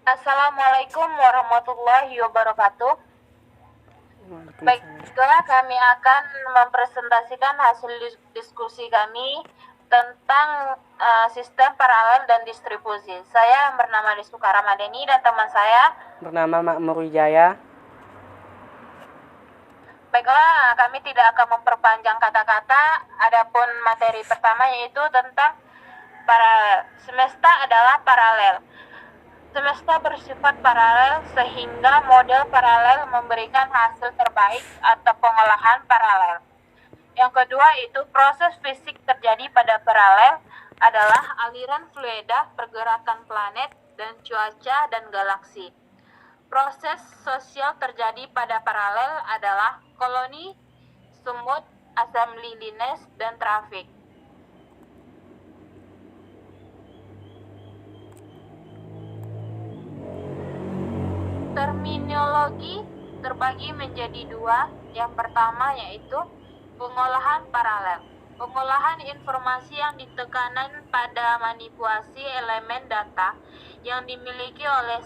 Assalamualaikum warahmatullahi wabarakatuh. Waalaikumsalam. Baiklah, kami akan mempresentasikan hasil diskusi kami tentang sistem paralel dan distribusi. Saya yang bernama Desuka Ramadeni dan teman saya Bernama Makmur Wijaya. Baiklah, kami tidak akan memperpanjang kata-kata. Adapun materi pertama yaitu tentang semesta adalah paralel. Semesta bersifat paralel sehingga model paralel memberikan hasil terbaik atau pengolahan paralel. Yang kedua itu proses fisik terjadi pada paralel adalah aliran fluida, pergerakan planet dan cuaca dan galaksi. Proses sosial terjadi pada paralel adalah koloni, semut, assembly lines, dan trafik. Terminologi terbagi menjadi dua. Yang pertama yaitu pengolahan paralel. Pengolahan informasi yang ditekanan pada manipulasi elemen data yang dimiliki oleh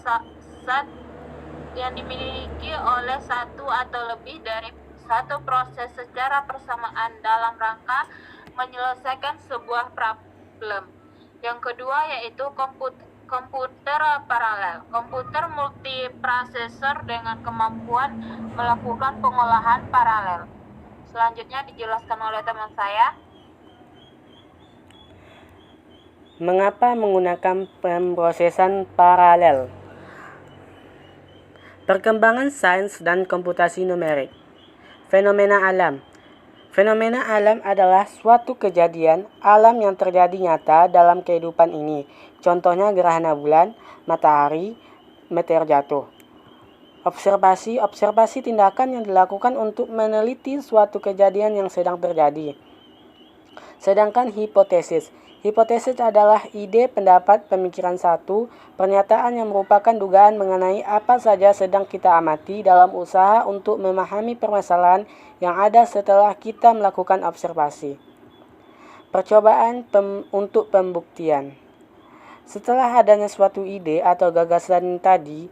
satu atau lebih dari satu proses secara bersamaan dalam rangka menyelesaikan sebuah problem. Yang kedua yaitu komputer paralel. Komputer multiprosesor dengan kemampuan melakukan pengolahan paralel. Selanjutnya dijelaskan oleh teman saya. Mengapa menggunakan pemrosesan paralel? Perkembangan sains dan komputasi numerik. Fenomena alam. Fenomena alam adalah suatu kejadian alam yang terjadi nyata dalam kehidupan ini. Contohnya gerhana bulan, matahari, meteor jatuh. Observasi tindakan yang dilakukan untuk meneliti suatu kejadian yang sedang terjadi. Sedangkan hipotesis adalah ide, pendapat, pemikiran satu, pernyataan yang merupakan dugaan mengenai apa saja sedang kita amati dalam usaha untuk memahami permasalahan yang ada setelah kita melakukan observasi. Percobaan untuk pembuktian. Setelah adanya suatu ide atau gagasan tadi,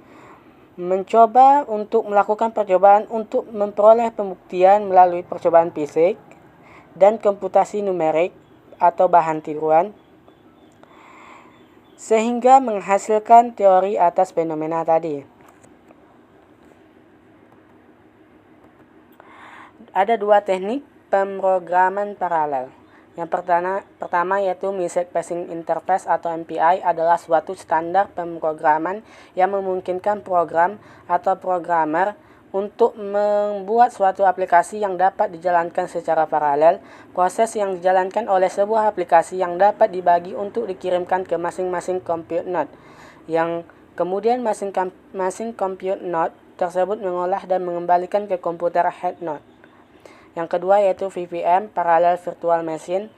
mencoba untuk melakukan percobaan untuk memperoleh pembuktian melalui percobaan fisik dan komputasi numerik atau bahan tiruan, sehingga menghasilkan teori atas fenomena tadi. Ada dua teknik pemrograman paralel. Yang pertama yaitu Message Passing Interface atau MPI adalah suatu standar pemrograman yang memungkinkan program atau programmer untuk membuat suatu aplikasi yang dapat dijalankan secara paralel. Proses yang dijalankan oleh sebuah aplikasi yang dapat dibagi untuk dikirimkan ke masing-masing compute node, yang kemudian masing compute node tersebut mengolah dan mengembalikan ke komputer head node. Yang kedua yaitu VVM, Parallel Virtual Machine,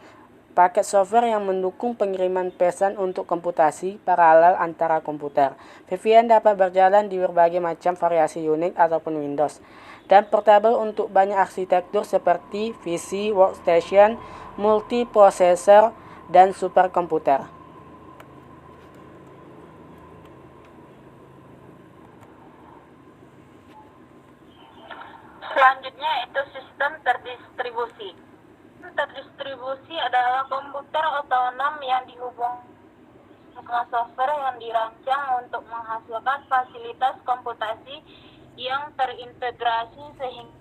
paket software yang mendukung pengiriman pesan untuk komputasi paralel antara komputer. VVM dapat berjalan di berbagai macam variasi Unix ataupun Windows, dan portable untuk banyak arsitektur seperti PC, workstation, multiprosesor, dan superkomputer. Selanjutnya itu sistem terdistribusi. Terdistribusi adalah komputer otonom yang dihubungkan dengan software yang dirancang untuk menghasilkan fasilitas komputasi yang terintegrasi sehingga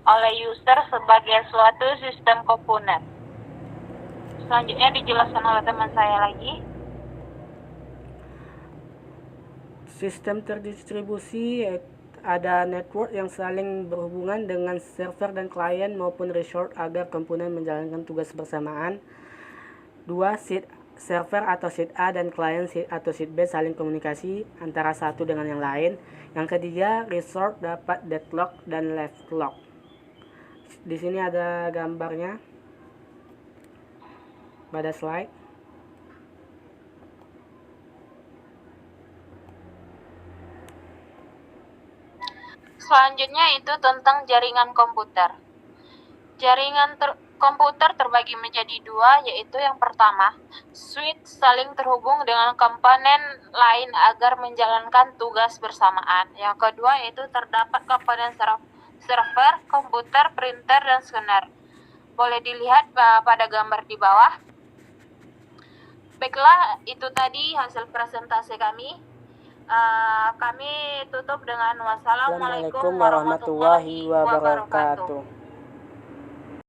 oleh user sebagai suatu sistem komponen. Selanjutnya dijelaskan oleh teman saya lagi. Sistem terdistribusi ada network yang saling berhubungan dengan server dan klien maupun resource agar komponen menjalankan tugas bersamaan. 2. Server atau seed A dan klien seed atau seed B saling komunikasi antara satu dengan yang lain. Yang ketiga, resource dapat deadlock dan left lock. Di sini ada gambarnya pada slide. Selanjutnya itu tentang jaringan komputer. Komputer terbagi menjadi dua, yaitu yang pertama, switch saling terhubung dengan komponen lain agar menjalankan tugas bersamaan. Yang kedua yaitu terdapat komponen server, komputer, printer, dan scanner. Boleh dilihat pada gambar di bawah. Baiklah, itu tadi hasil presentasi kami. Kami tutup dengan wassalamualaikum Assalamualaikum warahmatullahi wabarakatuh.